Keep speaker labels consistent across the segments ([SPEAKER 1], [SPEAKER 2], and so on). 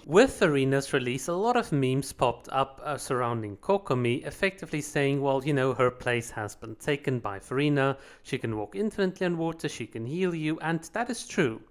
[SPEAKER 1] With Farina's release, a lot of memes popped up surrounding Kokomi, effectively saying, well, her place has been taken by Farina, she can walk infinitely on water, she can heal you, and that is true.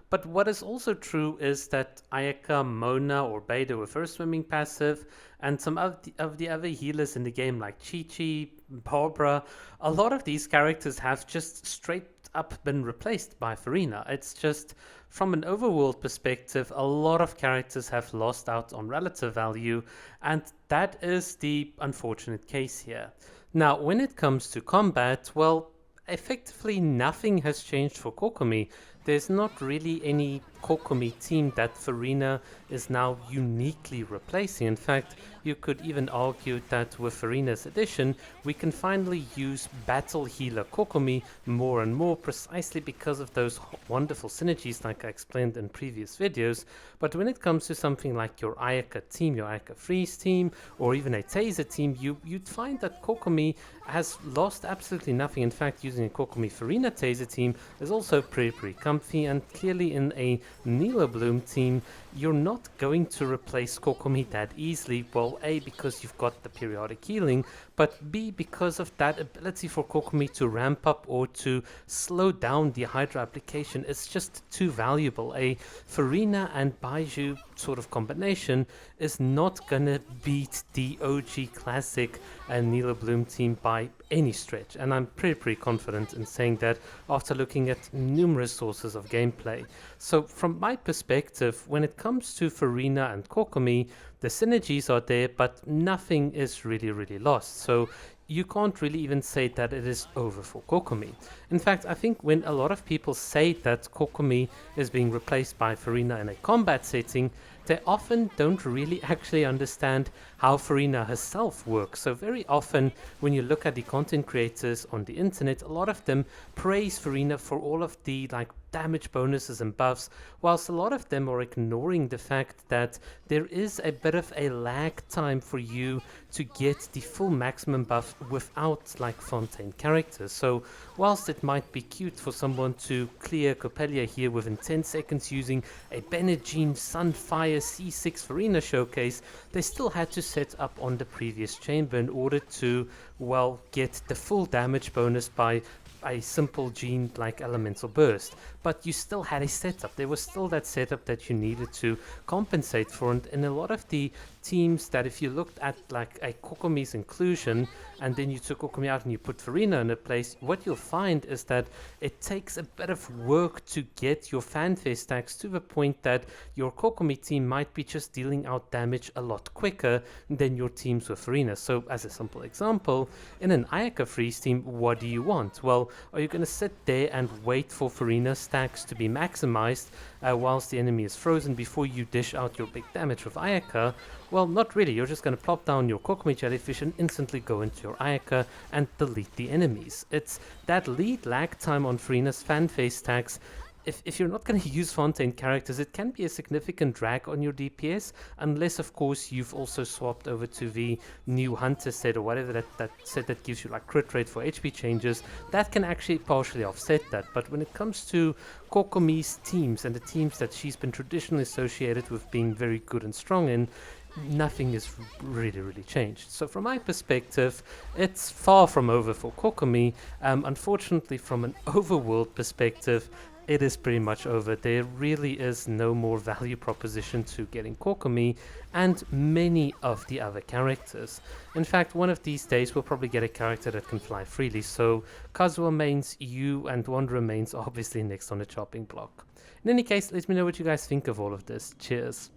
[SPEAKER 1] But what is also true is that Ayaka, Mona, or Beta with her swimming passive, and some of the other healers in the game like Chi-Chi, Barbara, a lot of these characters have just straight up been replaced by Farina. It's just from an overworld perspective, a lot of characters have lost out on relative value, and that is the unfortunate case here. Now, when it comes to combat, well, effectively nothing has changed for Kokomi. There's not really any Kokomi team that Farina is now uniquely replacing. In fact, you could even argue that with Farina's addition, we can finally use Battle Healer Kokomi more and more precisely because of those wonderful synergies like I explained in previous videos. But when it comes to something like your Ayaka team, your Ayaka Freeze team, or even a Taser team, you'd find that Kokomi has lost absolutely nothing. In fact, using a Kokomi Farina Taser team is also pretty comfy, and clearly in a Nilo Bloom team, you're not going to replace Kokomi that easily. Well, A, because you've got the periodic healing, but B, because of that ability for Kokomi to ramp up or to slow down the Hydra application. It's just too valuable. A Farina and Baiju sort of combination is not gonna beat the OG classic Nilo Bloom team by any stretch, and I'm pretty confident in saying that after looking at numerous sources of gameplay. So from my perspective, when it comes to Farina and Kokomi, the synergies are there, but nothing is really lost. So you can't really even say that it is over for Kokomi. In fact, I think when a lot of people say that Kokomi is being replaced by Farina in a combat setting, they often don't really actually understand how Farina herself works. So very often when you look at the content creators on the internet, a lot of them praise Farina for all of the damage bonuses and buffs, whilst a lot of them are ignoring the fact that there is a bit of a lag time for you to get the full maximum buff without Fontaine characters. So whilst it might be cute for someone to clear Coppelia here within 10 seconds using a Benegene Sunfire C6 Farina showcase, they still had to set up on the previous chamber in order to, well, get the full damage bonus by a simple gene like Elemental Burst. But you still had a setup. There was still that setup that you needed to compensate for, and in a lot of the teams that if you looked at a Kokomi's inclusion and then you took Kokomi out and you put Farina in a place, what you'll find is that it takes a bit of work to get your fanfare stacks to the point that your Kokomi team might be just dealing out damage a lot quicker than your teams with Farina. So as a simple example, in an Ayaka Freeze team, what do you want? Well, are you going to sit there and wait for Farina stacks to be maximized whilst the enemy is frozen before you dish out your big damage with Ayaka? Well, not really. You're just going to plop down your Kokomi Jellyfish and instantly go into your Ayaka and delete the enemies. It's that lead lag time on Farina's fanfare stacks. If you're not going to use Fontaine characters, it can be a significant drag on your DPS, unless of course you've also swapped over to the new Hunter set or whatever that set that gives you crit rate for HP changes. That can actually partially offset that. But when it comes to Kokomi's teams and the teams that she's been traditionally associated with being very good and strong in, nothing is really changed. So from my perspective, it's far from over for Kokomi. Unfortunately, from an overworld perspective, it is pretty much over. There really is no more value proposition to getting Kokomi and many of the other characters. In fact, one of these days we'll probably get a character that can fly freely, so Kazuha mains, you and Wanderer mains are obviously next on the chopping block. In any case, let me know what you guys think of all of this. Cheers.